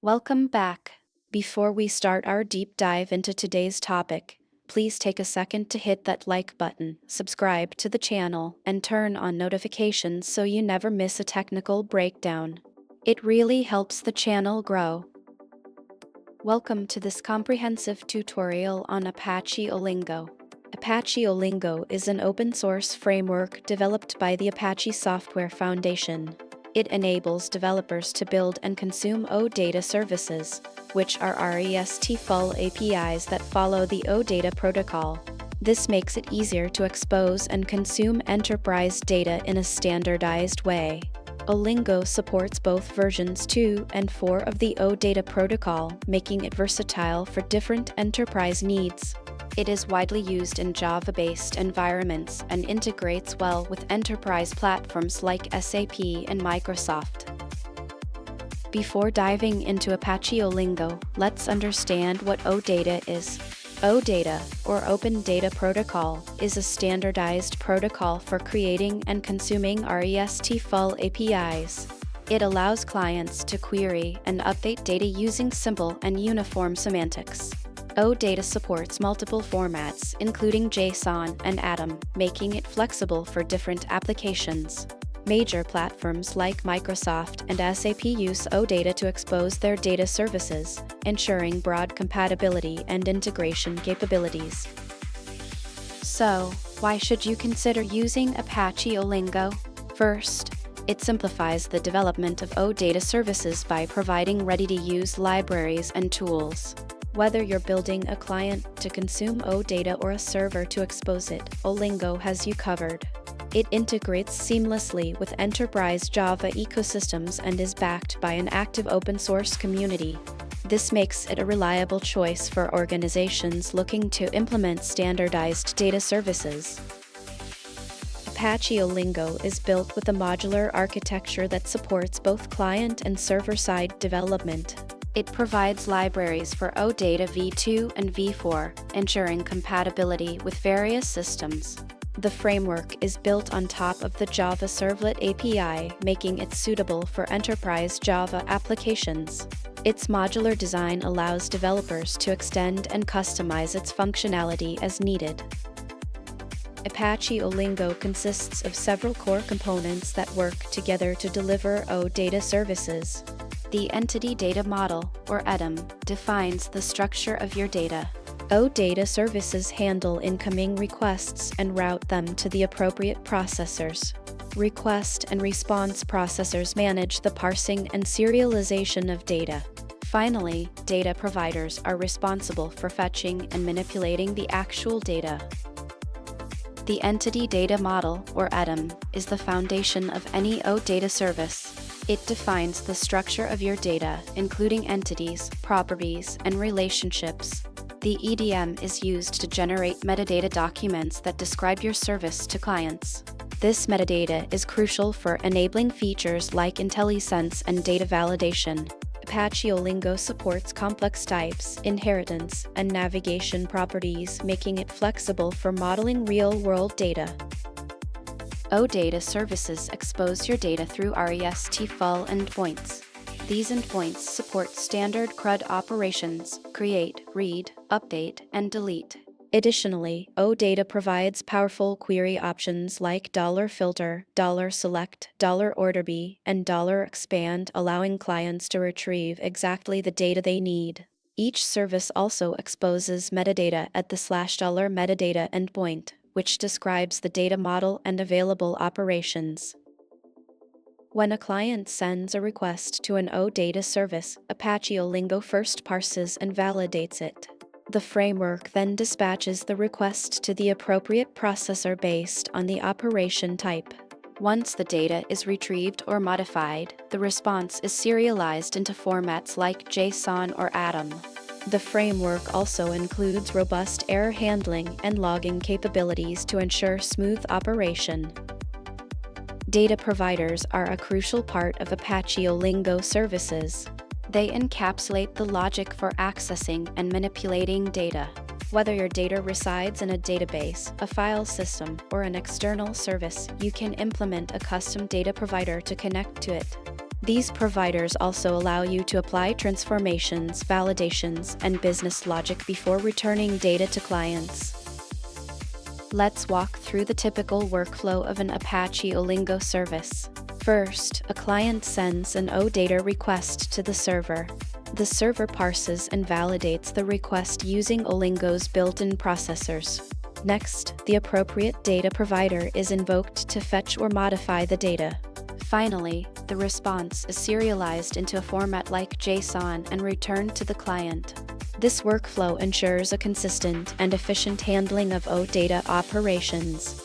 Welcome back. Before we start our deep dive into today's topic, please take a second to hit that like button, subscribe to the channel, and turn on notifications so you never miss a technical breakdown. It really helps the channel grow. Welcome to this comprehensive tutorial on Apache Olingo. Apache Olingo is an open-source framework developed by the Apache Software Foundation. It enables developers to build and consume OData services, which are RESTful APIs that follow the OData protocol. This makes it easier to expose and consume enterprise data in a standardized way. Olingo supports both versions 2 and 4 of the OData protocol, making it versatile for different enterprise needs. It is widely used in Java-based environments and integrates well with enterprise platforms like SAP and Microsoft. Before diving into Apache Olingo, let's understand what OData is. OData, or Open Data Protocol, is a standardized protocol for creating and consuming RESTful APIs. It allows clients to query and update data using simple and uniform semantics. OData supports multiple formats, including JSON and Atom, making it flexible for different applications. Major platforms like Microsoft and SAP use OData to expose their data services, ensuring broad compatibility and integration capabilities. So, why should you consider using Apache Olingo? First, it simplifies the development of OData services by providing ready-to-use libraries and tools. Whether you're building a client to consume OData or a server to expose it, Olingo has you covered. It integrates seamlessly with enterprise Java ecosystems and is backed by an active open-source community. This makes it a reliable choice for organizations looking to implement standardized data services. Apache Olingo is built with a modular architecture that supports both client and server-side development. It provides libraries for OData V2 and V4, ensuring compatibility with various systems. The framework is built on top of the Java Servlet API, making it suitable for enterprise Java applications. Its modular design allows developers to extend and customize its functionality as needed. Apache Olingo consists of several core components that work together to deliver OData services. The Entity Data Model, or EDM, defines the structure of your data. OData services handle incoming requests and route them to the appropriate processors. Request and response processors manage the parsing and serialization of data. Finally, data providers are responsible for fetching and manipulating the actual data. The Entity Data Model, or EDM, is the foundation of any OData service. It defines the structure of your data, including entities, properties, and relationships. The EDM is used to generate metadata documents that describe your service to clients. This metadata is crucial for enabling features like IntelliSense and data validation. Apache Olingo supports complex types, inheritance, and navigation properties, making it flexible for modeling real-world data. OData services expose your data through RESTful endpoints. These endpoints support standard CRUD operations: create, read, update, and delete. Additionally, OData provides powerful query options like $filter, $select, $orderby, and $expand, allowing clients to retrieve exactly the data they need. Each service also exposes metadata at the $metadata endpoint, which describes the data model and available operations. When a client sends a request to an OData service, Apache Olingo first parses and validates it. The framework then dispatches the request to the appropriate processor based on the operation type. Once the data is retrieved or modified, the response is serialized into formats like JSON or Atom. The framework also includes robust error handling and logging capabilities to ensure smooth operation. Data providers are a crucial part of Apache Olingo services. They encapsulate the logic for accessing and manipulating data. Whether your data resides in a database, a file system, or an external service, you can implement a custom data provider to connect to it. These providers also allow you to apply transformations, validations, and business logic before returning data to clients. Let's walk through the typical workflow of an Apache Olingo service. First, a client sends an OData request to the server. The server parses and validates the request using Olingo's built-in processors. Next, the appropriate data provider is invoked to fetch or modify the data. Finally, the response is serialized into a format like JSON and returned to the client. This workflow ensures a consistent and efficient handling of OData operations.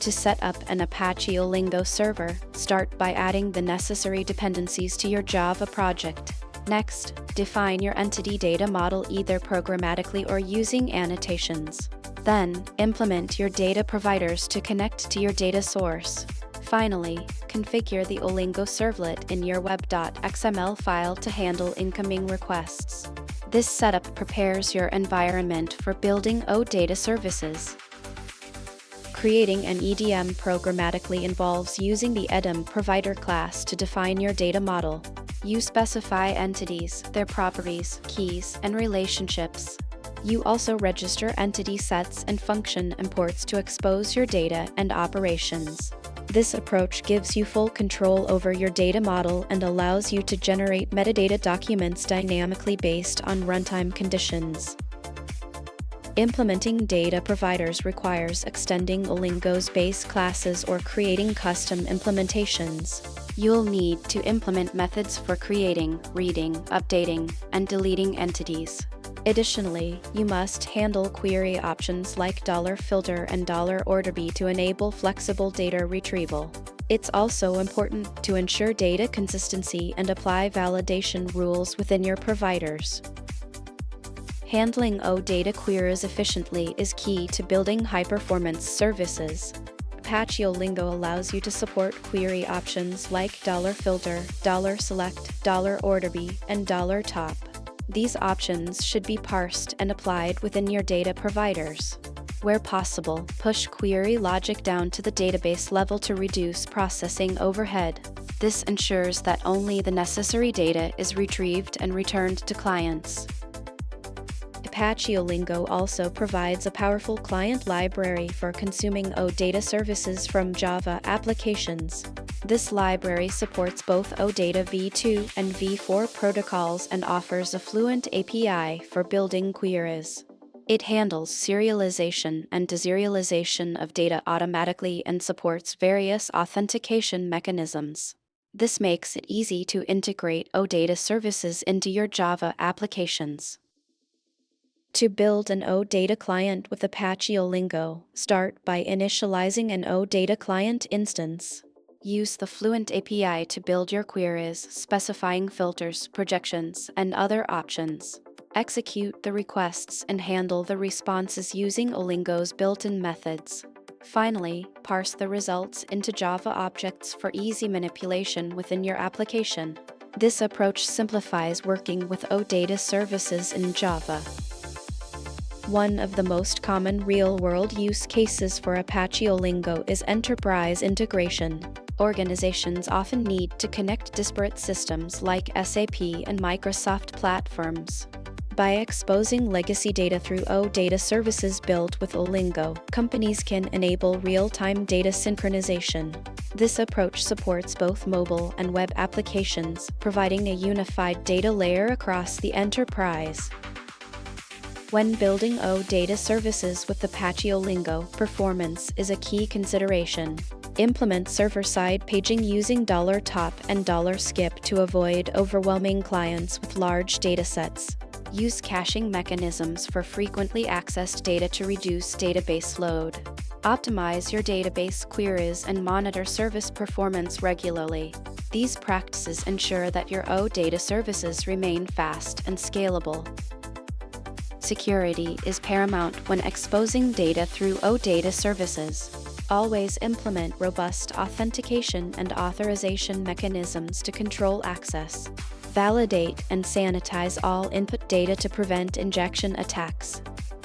To set up an Apache Olingo server, start by adding the necessary dependencies to your Java project. Next, define your entity data model either programmatically or using annotations. Then, implement your data providers to connect to your data source. Finally, configure the Olingo servlet in your web.xml file to handle incoming requests. This setup prepares your environment for building OData services. Creating an EDM programmatically involves using the EDM provider class to define your data model. You specify entities, their properties, keys, and relationships. You also register entity sets and function imports to expose your data and operations. This approach gives you full control over your data model and allows you to generate metadata documents dynamically based on runtime conditions. Implementing data providers requires extending Olingo's base classes or creating custom implementations. You'll need to implement methods for creating, reading, updating, and deleting entities. Additionally, you must handle query options like $filter and $orderby to enable flexible data retrieval. It's also important to ensure data consistency and apply validation rules within your providers. Handling OData queries efficiently is key to building high-performance services. Apache Olingo allows you to support query options like $filter, $select, $orderby, and $top. These options should be parsed and applied within your data providers. Where possible, push query logic down to the database level to reduce processing overhead. This ensures that only the necessary data is retrieved and returned to clients. Apache Olingo also provides a powerful client library for consuming OData services from Java applications. This library supports both OData V2 and V4 protocols and offers a fluent API for building queries. It handles serialization and deserialization of data automatically and supports various authentication mechanisms. This makes it easy to integrate OData services into your Java applications. To build an OData client with Apache Olingo, start by initializing an OData client instance. Use the Fluent API to build your queries, specifying filters, projections, and other options. Execute the requests and handle the responses using Olingo's built-in methods. Finally, parse the results into Java objects for easy manipulation within your application. This approach simplifies working with OData services in Java. One of the most common real-world use cases for Apache Olingo is enterprise integration. Organizations often need to connect disparate systems like SAP and Microsoft platforms. By exposing legacy data through OData services built with Olingo, companies can enable real-time data synchronization. This approach supports both mobile and web applications, providing a unified data layer across the enterprise. When building OData services with Apache Olingo, performance is a key consideration. Implement server-side paging using $top and $skip to avoid overwhelming clients with large datasets. Use caching mechanisms for frequently accessed data to reduce database load. Optimize your database queries and monitor service performance regularly. These practices ensure that your OData services remain fast and scalable. Security is paramount when exposing data through OData services. Always implement robust authentication and authorization mechanisms to control access. Validate and sanitize all input data to prevent injection attacks.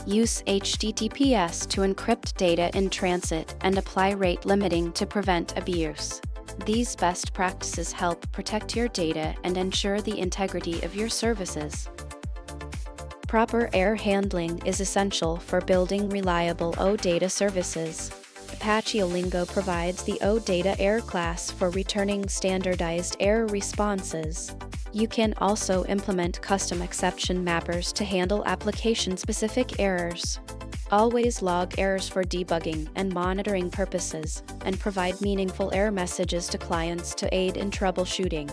Use HTTPS to encrypt data in transit and apply rate limiting to prevent abuse. These best practices help protect your data and ensure the integrity of your services. Proper error handling is essential for building reliable OData services. Apache Olingo provides the OData error class for returning standardized error responses. You can also implement custom exception mappers to handle application-specific errors. Always log errors for debugging and monitoring purposes, and provide meaningful error messages to clients to aid in troubleshooting.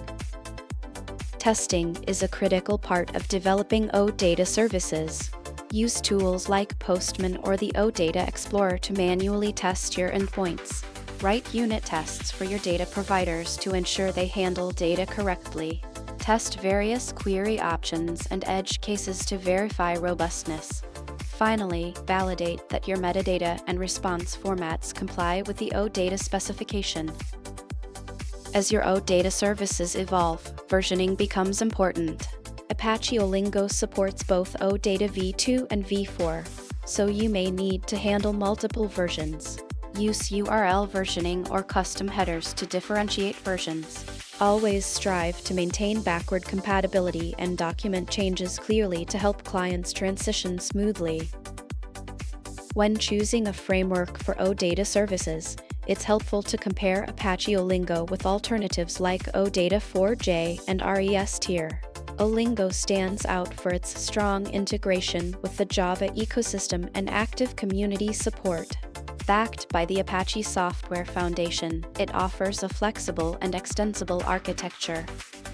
Testing is a critical part of developing OData services. Use tools like Postman or the OData Explorer to manually test your endpoints. Write unit tests for your data providers to ensure they handle data correctly. Test various query options and edge cases to verify robustness. Finally, validate that your metadata and response formats comply with the OData specification. As your OData services evolve, versioning becomes important. Apache Olingo supports both OData V2 and V4, so you may need to handle multiple versions. Use URL versioning or custom headers to differentiate versions. Always strive to maintain backward compatibility and document changes clearly to help clients transition smoothly. When choosing a framework for OData services, it's helpful to compare Apache Olingo with alternatives like OData 4J and REStful. Olingo stands out for its strong integration with the Java ecosystem and active community support. Backed by the Apache Software Foundation, it offers a flexible and extensible architecture.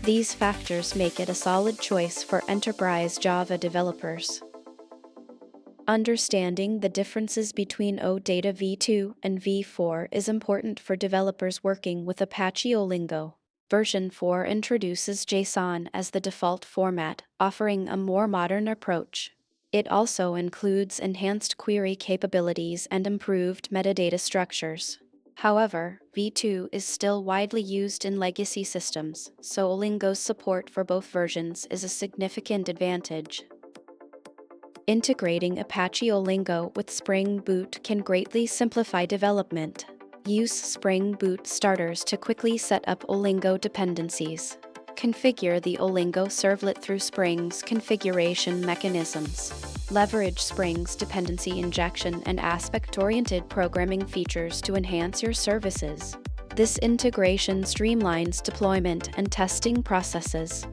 These factors make it a solid choice for enterprise Java developers. Understanding the differences between OData V2 and V4 is important for developers working with Apache Olingo. Version 4 introduces JSON as the default format, offering a more modern approach. It also includes enhanced query capabilities and improved metadata structures. However, V2 is still widely used in legacy systems, so Olingo's support for both versions is a significant advantage. Integrating Apache Olingo with Spring Boot can greatly simplify development. Use Spring Boot starters to quickly set up Olingo dependencies. Configure the Olingo servlet through Spring's configuration mechanisms. Leverage Spring's dependency injection and aspect-oriented programming features to enhance your services. This integration streamlines deployment and testing processes.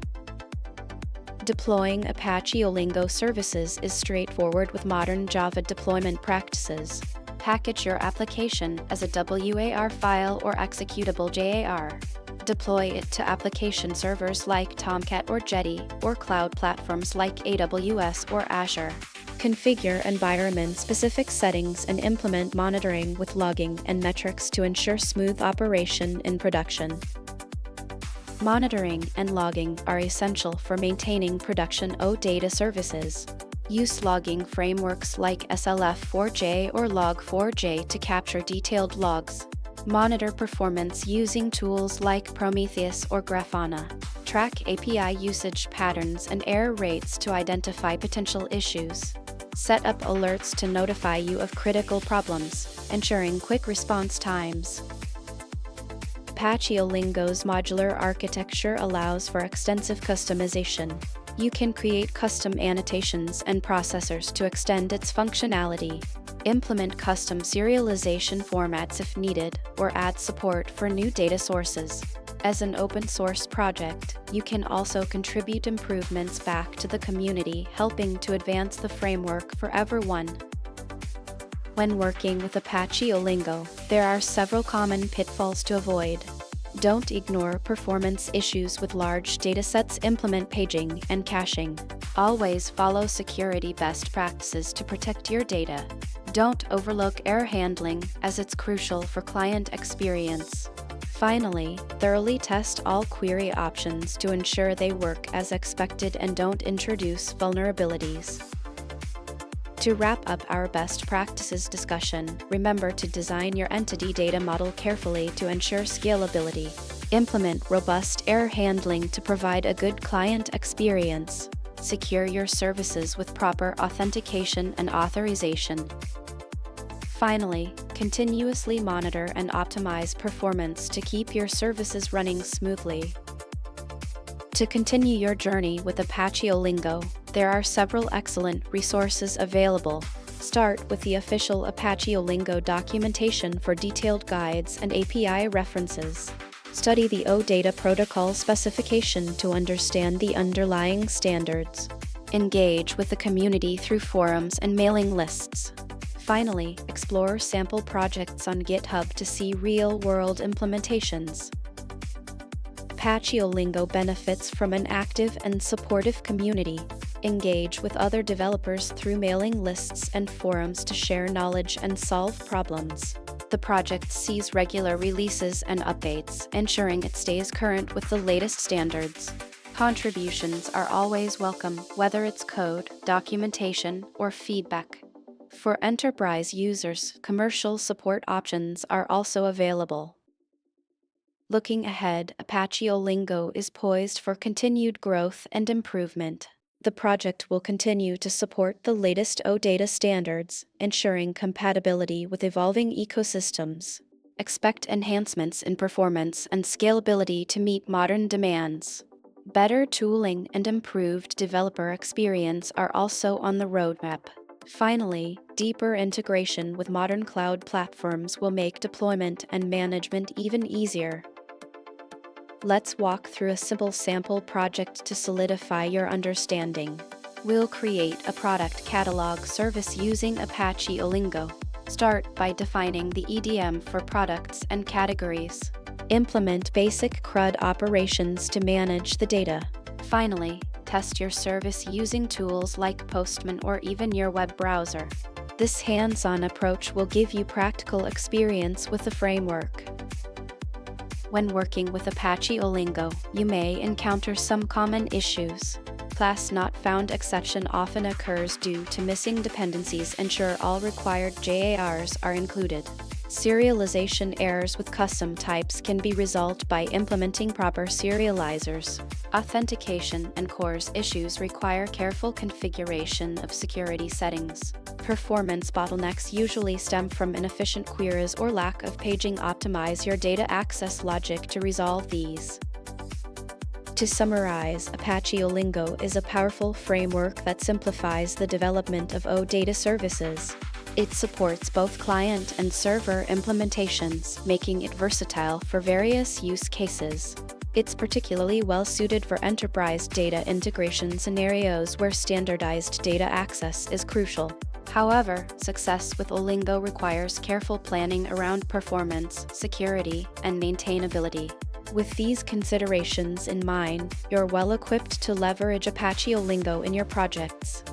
Deploying Apache Olingo services is straightforward with modern Java deployment practices. Package your application as a WAR file or executable JAR. Deploy it to application servers like Tomcat or Jetty, or cloud platforms like AWS or Azure. Configure environment-specific settings and implement monitoring with logging and metrics to ensure smooth operation in production. Monitoring and logging are essential for maintaining production OData services. Use logging frameworks like SLF4j or Log4j to capture detailed logs. Monitor performance using tools like Prometheus or Grafana. Track API usage patterns and error rates to identify potential issues. Set up alerts to notify you of critical problems, ensuring quick response times. Apache Olingo's modular architecture allows for extensive customization. You can create custom annotations and processors to extend its functionality. Implement custom serialization formats if needed, or add support for new data sources. As an open-source project, you can also contribute improvements back to the community, helping to advance the framework for everyone. When working with Apache Olingo, there are several common pitfalls to avoid. Don't ignore performance issues with large datasets. Implement paging and caching. Always follow security best practices to protect your data. Don't overlook error handling, as it's crucial for client experience. Finally, thoroughly test all query options to ensure they work as expected and don't introduce vulnerabilities. To wrap up our best practices discussion, remember to design your entity data model carefully to ensure scalability. Implement robust error handling to provide a good client experience. Secure your services with proper authentication and authorization. Finally, continuously monitor and optimize performance to keep your services running smoothly. To continue your journey with Apache Olingo, there are several excellent resources available. Start with the official Apache Olingo documentation for detailed guides and API references. Study the OData protocol specification to understand the underlying standards. Engage with the community through forums and mailing lists. Finally, explore sample projects on GitHub to see real-world implementations. Apache Olingo benefits from an active and supportive community. Engage with other developers through mailing lists and forums to share knowledge and solve problems. The project sees regular releases and updates, ensuring it stays current with the latest standards. Contributions are always welcome, whether it's code, documentation, or feedback. For enterprise users, commercial support options are also available. Looking ahead, Apache Olingo is poised for continued growth and improvement. The project will continue to support the latest OData standards, ensuring compatibility with evolving ecosystems. Expect enhancements in performance and scalability to meet modern demands. Better tooling and improved developer experience are also on the roadmap. Finally, deeper integration with modern cloud platforms will make deployment and management even easier. Let's walk through a simple sample project to solidify your understanding. We'll create a product catalog service using Apache Olingo. Start by defining the EDM for products and categories. Implement basic CRUD operations to manage the data. Finally, test your service using tools like Postman or even your web browser. This hands-on approach will give you practical experience with the framework. When working with Apache Olingo, you may encounter some common issues. Class not found exception often occurs due to missing dependencies. Ensure all required JARs are included. Serialization errors with custom types can be resolved by implementing proper serializers. Authentication and CORS issues require careful configuration of security settings. Performance bottlenecks usually stem from inefficient queries or lack of paging. Optimize your data access logic to resolve these. To summarize, Apache Olingo is a powerful framework that simplifies the development of OData services. It supports both client and server implementations, making it versatile for various use cases. It's particularly well suited for enterprise data integration scenarios where standardized data access is crucial. However, success with Olingo requires careful planning around performance, security, and maintainability. With these considerations in mind, you're well equipped to leverage Apache Olingo in your projects.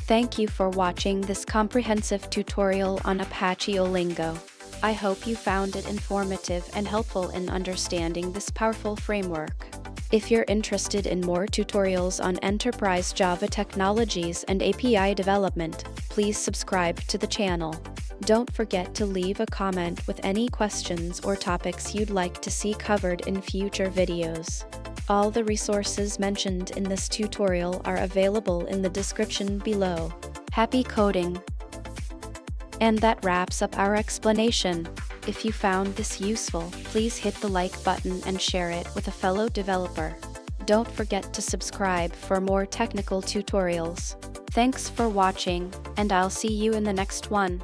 Thank you for watching this comprehensive tutorial on Apache Olingo. I hope you found it informative and helpful in understanding this powerful framework. If you're interested in more tutorials on enterprise Java technologies and API development, please subscribe to the channel. Don't forget to leave a comment with any questions or topics you'd like to see covered in future videos. All the resources mentioned in this tutorial are available in the description below. Happy coding! And that wraps up our explanation. If you found this useful, please hit the like button and share it with a fellow developer. Don't forget to subscribe for more technical tutorials. Thanks for watching, and I'll see you in the next one.